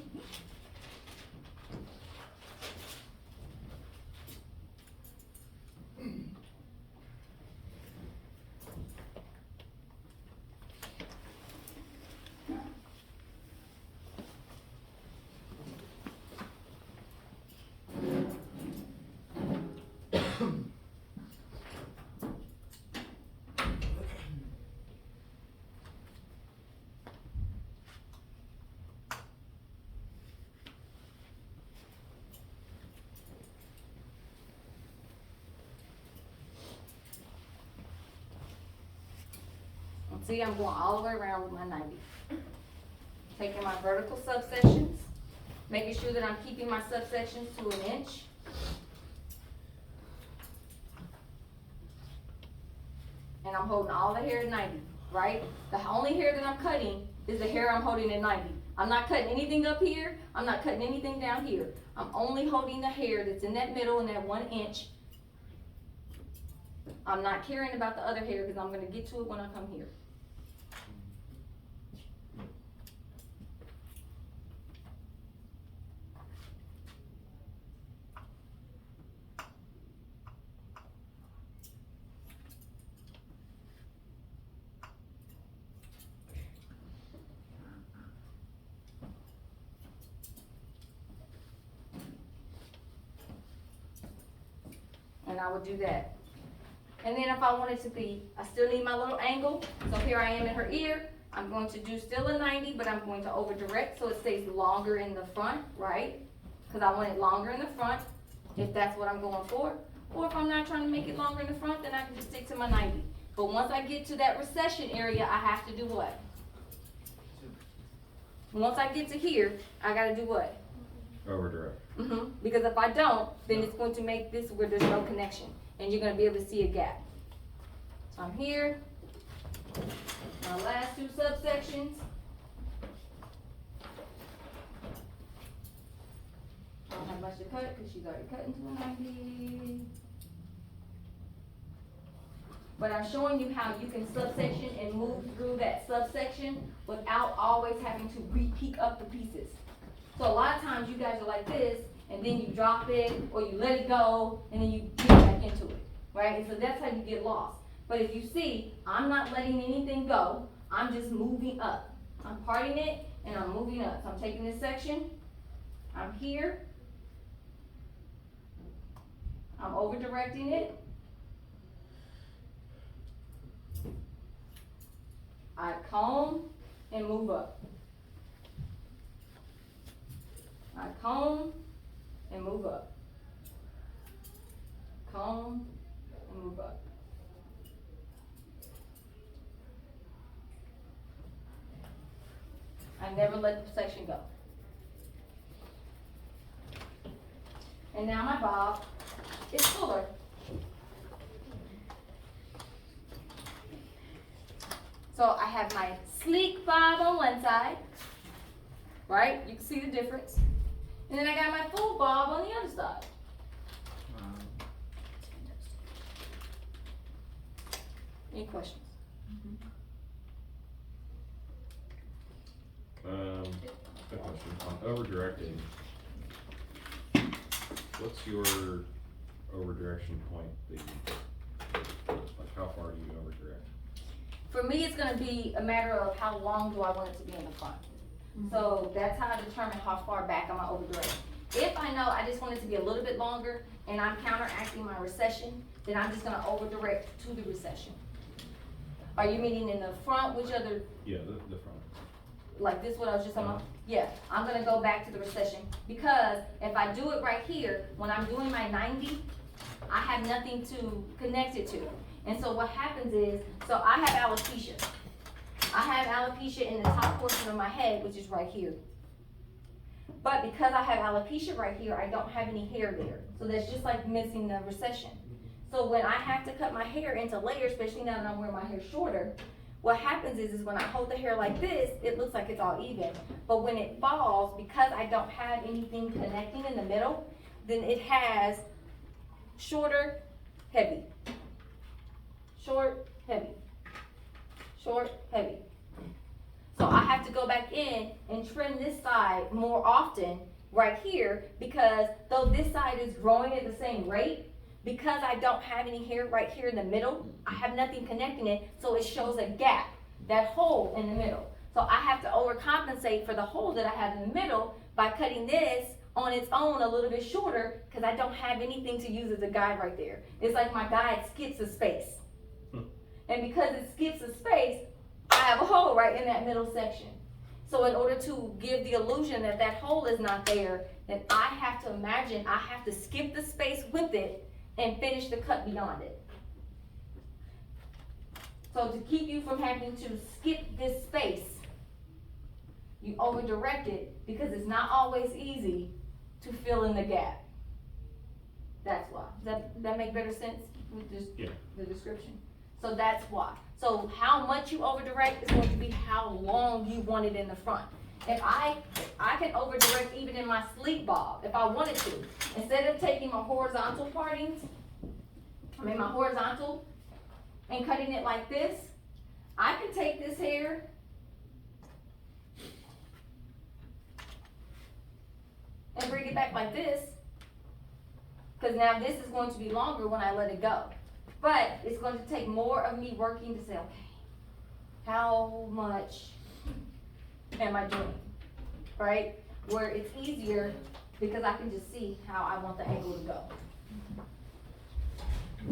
See, I'm going all the way around with my 90. Taking my vertical subsections, making sure that I'm keeping my subsections to an inch. And I'm holding all the hair at 90, right? The only hair that I'm cutting is the hair I'm holding at 90. I'm not cutting anything up here. I'm not cutting anything down here. I'm only holding the hair that's in that middle in that 1 inch. I'm not caring about the other hair because I'm gonna get to it when I come here. And I would do that. And then if I wanted to be, I still need my little angle. So here I am in her ear. I'm going to do still a 90, but I'm going to over direct so it stays longer in the front, right? Because I want it longer in the front. if that's what I'm going for. Or if I'm not trying to make it longer in the front, then I can just stick to my 90. But once I get to that recession area, I have to do what? Once I get to here, I gotta do what? Over direct. Because if I don't, then it's going to make this where there's no connection, and you're gonna be able to see a gap. So I'm here, my last two subsections. I don't have much to cut, because she's already cut into a 90. But I'm showing you how you can subsection and move through that subsection without always having to re-peek up the pieces. So a lot of times you guys are like this, and then you drop it, or you let it go, and then you get back into it, right? And so that's how you get lost. But if you see, I'm not letting anything go, I'm just moving up. I'm parting it, and I'm moving up. So I'm taking this section, I'm here, I'm over directing it, I comb and move up. I comb and move up. Comb and move up. I never let the section go. And now my bob is fuller. So I have my sleek bob on one side, right? You can see the difference. And then I got my full bob on the other side. Any questions? A question on over directing. What's your over direction point that you, like how far do you over direct? For me, it's gonna be a matter of how long do I want it to be in the front. So that's how I determine how far back I'm gonna over direct. If I know I just want it to be a little bit longer and I'm counteracting my recession, then I'm just gonna over direct to the recession. Are you meaning in the front, which other, Yeah, the front. like this what I was just talking about? Yeah, I'm gonna go back to the recession, because if I do it right here, when I'm doing my 90, I have nothing to connect it to. And so what happens is, so I have alopecia. I have alopecia in the top portion of my head, which is right here. But because I have alopecia right here, I don't have any hair there. So that's just like missing the recession. So when I have to cut my hair into layers, especially now that I'm wearing my hair shorter, what happens is when I hold the hair like this, it looks like it's all even. But when it falls, because I don't have anything connecting in the middle, then it has shorter, heavy. Short, heavy. Short, heavy. So I have to go back in and trim this side more often right here, because though this side is growing at the same rate, because I don't have any hair right here in the middle, I have nothing connecting it, so it shows a gap, that hole in the middle. So I have to overcompensate for the hole that I have in the middle by cutting this on its own a little bit shorter, because I don't have anything to use as a guide right there. It's like my guide skips a space. And because it skips a space, I have a hole right in that middle section. So in order to give the illusion that that hole is not there, then I have to imagine I have to skip the space with it and finish the cut beyond it. So to keep you from having to skip this space, you over direct it, because it's not always easy to fill in the gap. That's why. Does that make better sense with this, Yeah. the description? So that's why. So how much you over direct is going to be how long you want it in the front. And I can over direct even in my sleek bob if I wanted to. Instead of taking my horizontal partings, my horizontal, and cutting it like this, I can take this hair and bring it back like this, because now this is going to be longer when I let it go. But it's going to take more of me working to say, okay, how much am I doing, right? Where it's easier because I can just see how I want the angle to go.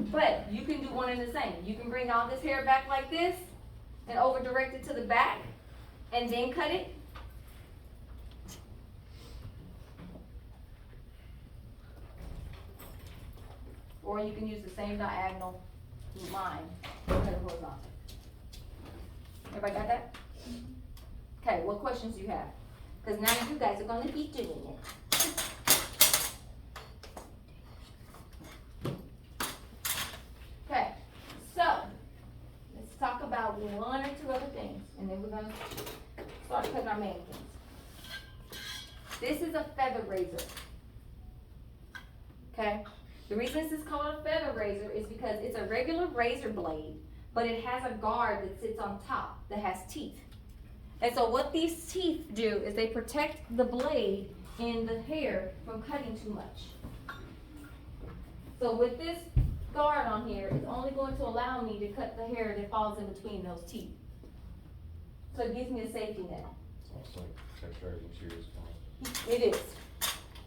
But you can do one and the same. You can bring all this hair back like this and over direct it to the back and then cut it. or you can use the same diagonal line, cut it horizontal. Everybody got that? Okay, what questions do you have? Cause now you guys are gonna be doing it. Okay, so, let's talk about one or two other things, and then we're gonna start cutting our mannequins. This is a feather razor. Okay, the reason this is called a feather razor is because it's a regular razor blade, but it has a guard that sits on top that has teeth. And so what these teeth do is they protect the blade in the hair from cutting too much. So with this guard on here, it's only going to allow me to cut the hair that falls in between those teeth. So it gives me a safety net. It's almost like texturizing shears. It is.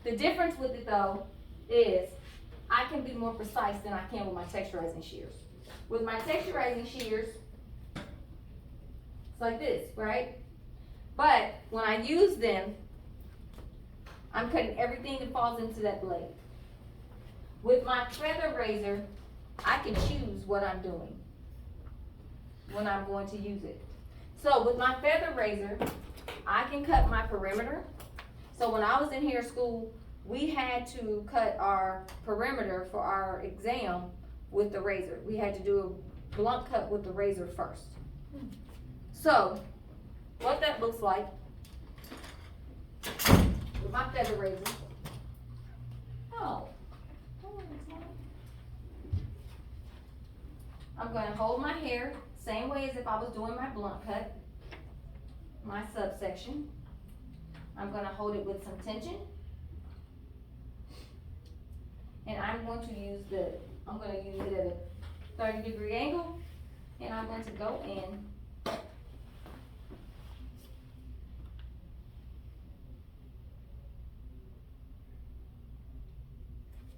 The difference with it though is I can be more precise than I can with my texturizing shears. With my texturizing shears, it's like this, right? But when I use them, I'm cutting everything that falls into that blade. With my feather razor, I can choose what I'm doing when I'm going to use it. So with my feather razor, I can cut my perimeter. So when I was in hair school, we had to cut our perimeter for our exam with the razor. We had to do a blunt cut with the razor first. So, what that looks like with my feather razor. Oh. I'm gonna hold my hair, same way as if I was doing my blunt cut, my subsection. I'm gonna hold it with some tension. And I'm going to use it at a 30-degree angle, and I'm going to go in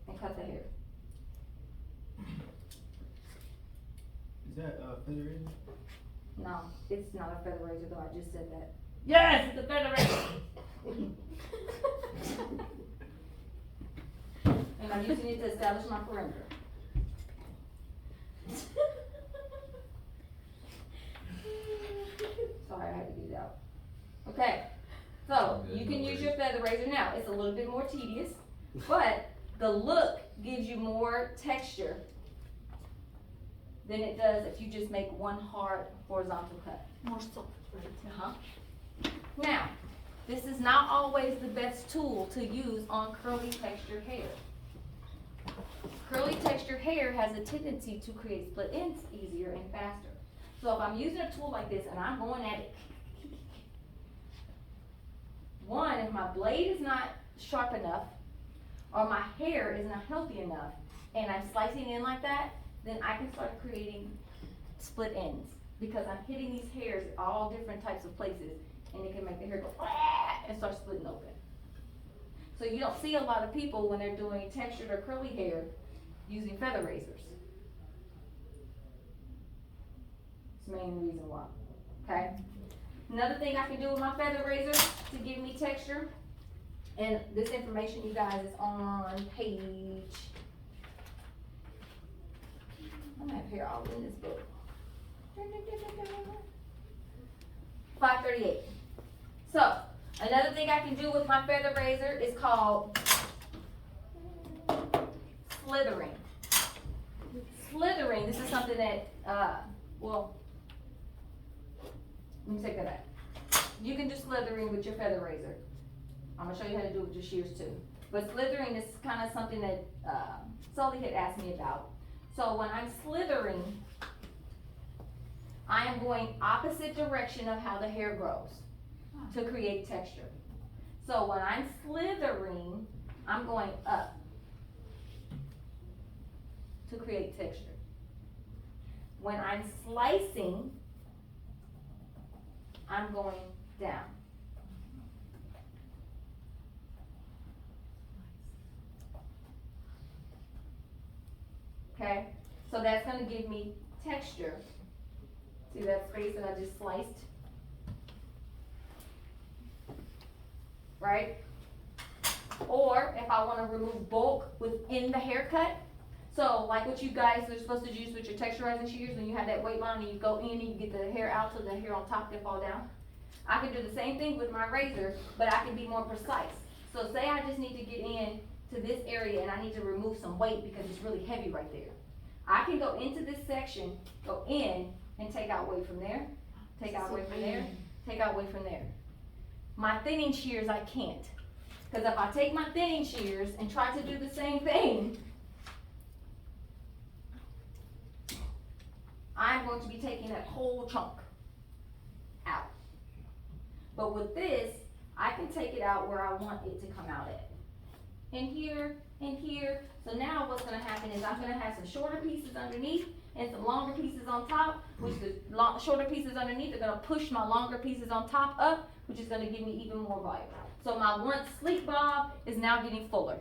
and cut the hair. Is that, feather razor? No, it's not a feather razor though, I just said that. Yes, it's a feather razor. And I'm using it to establish my perimeter. Sorry, I had to do that. Okay, so you can use your feather razor now. It's a little bit more tedious, but the look gives you more texture than it does if you just make one hard horizontal cut. More soft, right? Uh-huh. Now, this is not always the best tool to use on curly textured hair. Curly textured hair has a tendency to create split ends easier and faster. So if I'm using a tool like this and I'm going at it, one, if my blade is not sharp enough or my hair is not healthy enough and I'm slicing in like that, then I can start creating split ends because I'm hitting these hairs at all different types of places and it can make the hair go and start splitting open. So you don't see a lot of people when they're doing textured or curly hair using feather razors. It's the main reason why, okay? Another thing I can do with my feather razor to give me texture, and this information, you guys, is on page, I have hair all in this book. 538. So, another thing I can do with my feather razor is called slithering. Slithering, this is something that, well, let me take that back. You can do slithering with your feather razor. I'm gonna show you how to do it with your shears too. But slithering is kind of something that Sully had asked me about. So when I'm slithering, I am going opposite direction of how the hair grows to create texture. So when I'm slithering, I'm going up to create texture. When I'm slicing, I'm going down. Okay, so that's gonna give me texture. See that space that I just sliced? Right? Or if I wanna remove bulk within the haircut, So like what you guys are supposed to use with your texturizing shears, when you have that weight line and you go in and you get the hair out so the hair on top can fall down. I can do the same thing with my razor, but I can be more precise. So say I just need to get in to this area and I need to remove some weight because it's really heavy right there. I can go into this section, go in and take out weight from there, take out weight from there, take out weight from there. My thinning shears, I can't. Cause if I take my thinning shears and try to do the same thing, I'm going to be taking that whole chunk out. But with this, I can take it out where I want it to come out at. And here, and here. So now what's gonna happen is I'm gonna have some shorter pieces underneath and some longer pieces on top, which the shorter pieces underneath are gonna push my longer pieces on top up, which is gonna give me even more volume. So my once sleek bob is now getting fuller.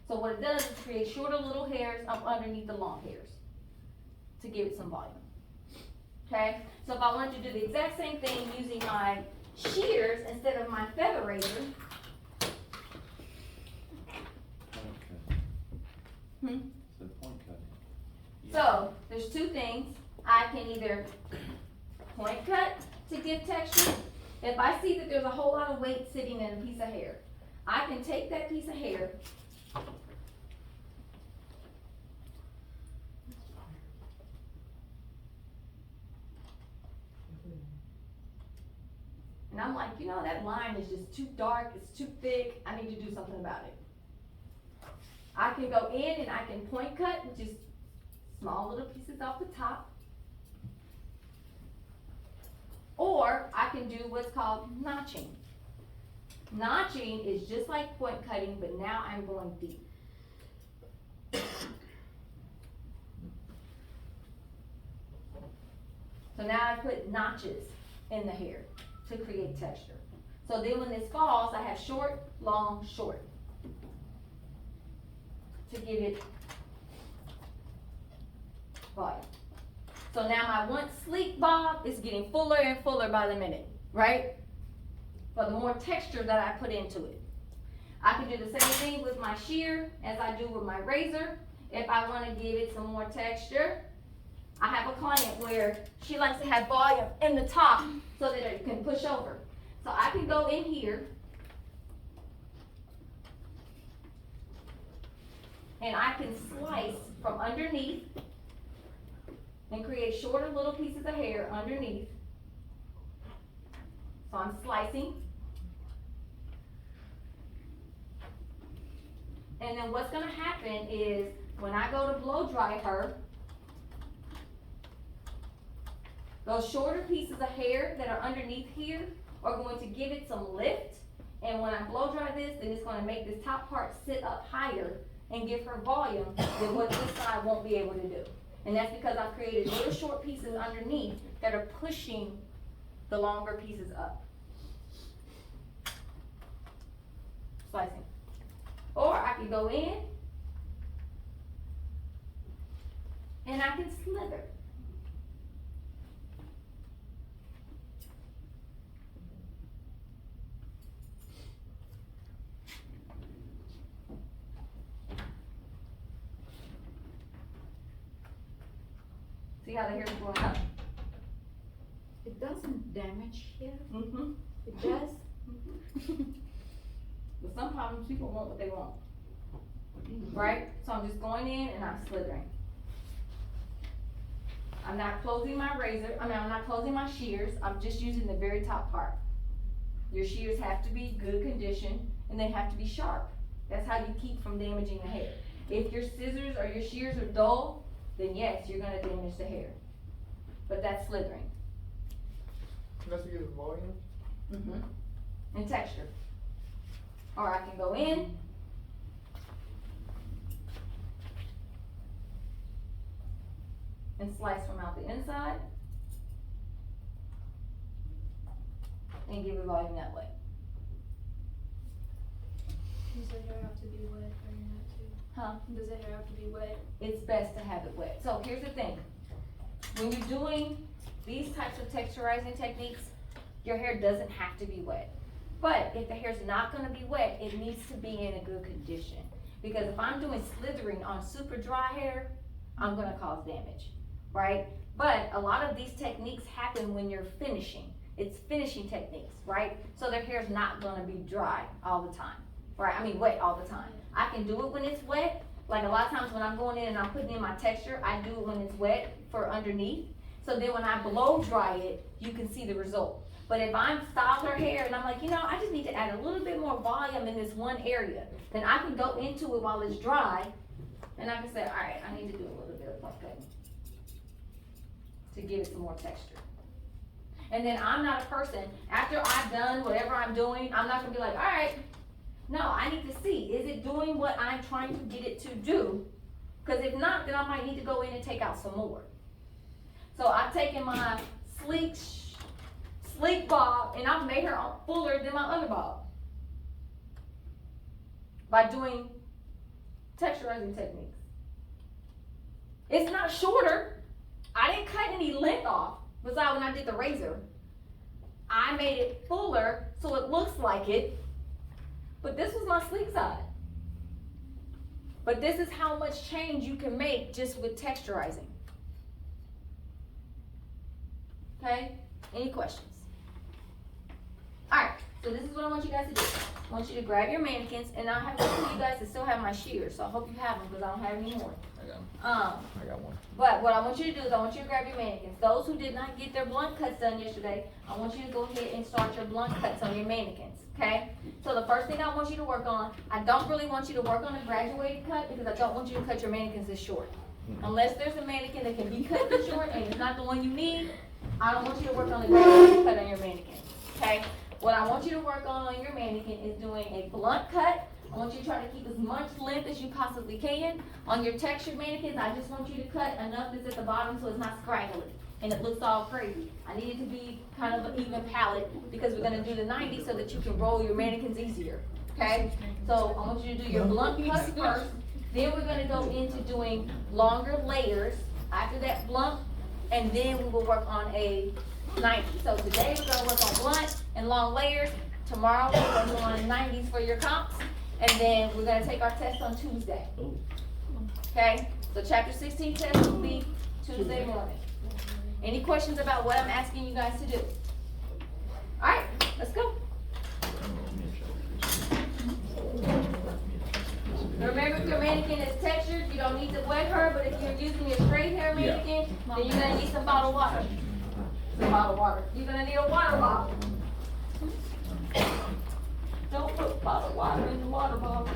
So what it does is create shorter little hairs up underneath the long hairs to give it some volume. Okay, so if I wanted to do the exact same thing using my shears instead of my feather razor, Point cut. Said point cutting. so there's two things. I can either point cut to give texture. If I see that there's a whole lot of weight sitting in a piece of hair, I can take that piece of hair and I'm like, you know, that line is just too dark, it's too thick, I need to do something about it. I can go in and I can point cut, which is small little pieces off the top. Or I can do what's called notching. Notching is just like point cutting, but now I'm going deep. So now I put notches in the hair to create texture. So then when this falls, I have short, long, short to give it volume. So now my once sleek bob is getting fuller and fuller by the minute, right? For the more texture that I put into it. I can do the same thing with my shear as I do with my razor. If I want to give it some more texture, I have a client where she likes to have volume in the top so that it can push over. So I can go in here and I can slice from underneath and create shorter little pieces of hair underneath. So I'm slicing. And then what's gonna happen is when I go to blow dry her, those shorter pieces of hair that are underneath here are going to give it some lift. And when I blow dry this, then it's gonna make this top part sit up higher and give her volume than what this side won't be able to do. And that's because I've created little short pieces underneath that are pushing the longer pieces up. Slicing. Or I can go in and I can slither. See how the hair's going up? It doesn't damage here. Mm-hmm. It does. But sometimes people want what they want. Right? So I'm just going in and I'm slithering. I'm not closing my razor, I'm not closing my shears, I'm just using the very top part. Your shears have to be good condition and they have to be sharp. That's how you keep from damaging the hair. If your scissors or your shears are dull, then yes, you're gonna damage the hair. But that's slithering. That's to give it volume? Mm-hmm. And texture. Or I can go in. And slice from out the inside. And give it volume that way. Does the hair have to be wet or not too? Huh? Does the hair have to be wet? It's best to have it wet. So here's the thing. When you're doing these types of texturizing techniques, your hair doesn't have to be wet. But if the hair's not gonna be wet, it needs to be in a good condition. Because if I'm doing slithering on super dry hair, I'm gonna cause damage, right? But a lot of these techniques happen when you're finishing. It's finishing techniques, right? So their hair's not gonna be dry all the time, right? I mean, wet all the time. I can do it when it's wet. Like a lot of times when I'm going in and I'm putting in my texture, I do it when it's wet for underneath. So then when I blow dry it, you can see the result. But if I'm styling her hair and I'm like, I just need to add a little bit more volume in this one area, then I can go into it while it's dry, and I can say, all right, I need to do a little bit of point cutting to give it some more texture. And then I'm not a person, after I've done whatever I'm doing, I'm not gonna be like, all right, no, I need to see, is it doing what I'm trying to get it to do? Because if not, then I might need to go in and take out some more. So I've taken my sleek bob and I've made her fuller than my other bob by doing texturizing techniques. It's not shorter. I didn't cut any length off besides when I did the razor. I made it fuller so it looks like it, but this was my sleek side. But this is how much change you can make just with texturizing. Okay, any questions? Alright, so this is what I want you guys to do. I want you to grab your mannequins, and I have you guys to still have my shears, so I hope you have them because I don't have any more. I got 'em. I got one. But what I want you to do is I want you to grab your mannequins. Those who did not get their blunt cuts done yesterday, I want you to go ahead and start your blunt cuts on your mannequins, okay? So the first thing I want you to work on, I don't really want you to work on a graduated cut because I don't want you to cut your mannequins this short. Unless there's a mannequin that can be cut this short and it's not the one you need, I don't want you to work on a graduated cut on your mannequin, okay? What I want you to work on your mannequin is doing a blunt cut. I want you to try to keep as much length as you possibly can. On your textured mannequins, I just want you to cut enough that's at the bottom so it's not scraggly and it looks all crazy. I need it to be kind of an even palette because we're gonna do the 90 so that you can roll your mannequins easier, okay? So I want you to do your blunt cuts first. Then we're gonna go into doing longer layers after that blunt, and then we will work on a 90. So today we're gonna work on blunt and long layers. Tomorrow we're working on 90s for your comps. And then we're gonna take our test on Tuesday. Okay, so chapter 16 test will be Tuesday morning. Any questions about what I'm asking you guys to do? All right, let's go. Remember, if your mannequin is textured, you don't need to wet her, but if you're using your straight hair mannequin, then you're gonna need some bottled water. Some bottled water. You're gonna need a water bottle. Don't put bottled water in the water bottle.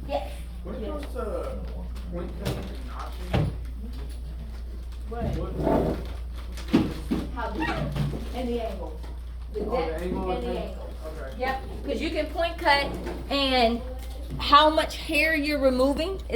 Yes. What are those, point cutting and notching? What? How the and the angle. The Oh, depth the angle and the and- angle. Okay. Yep, because you can point cut and how much hair you're removing is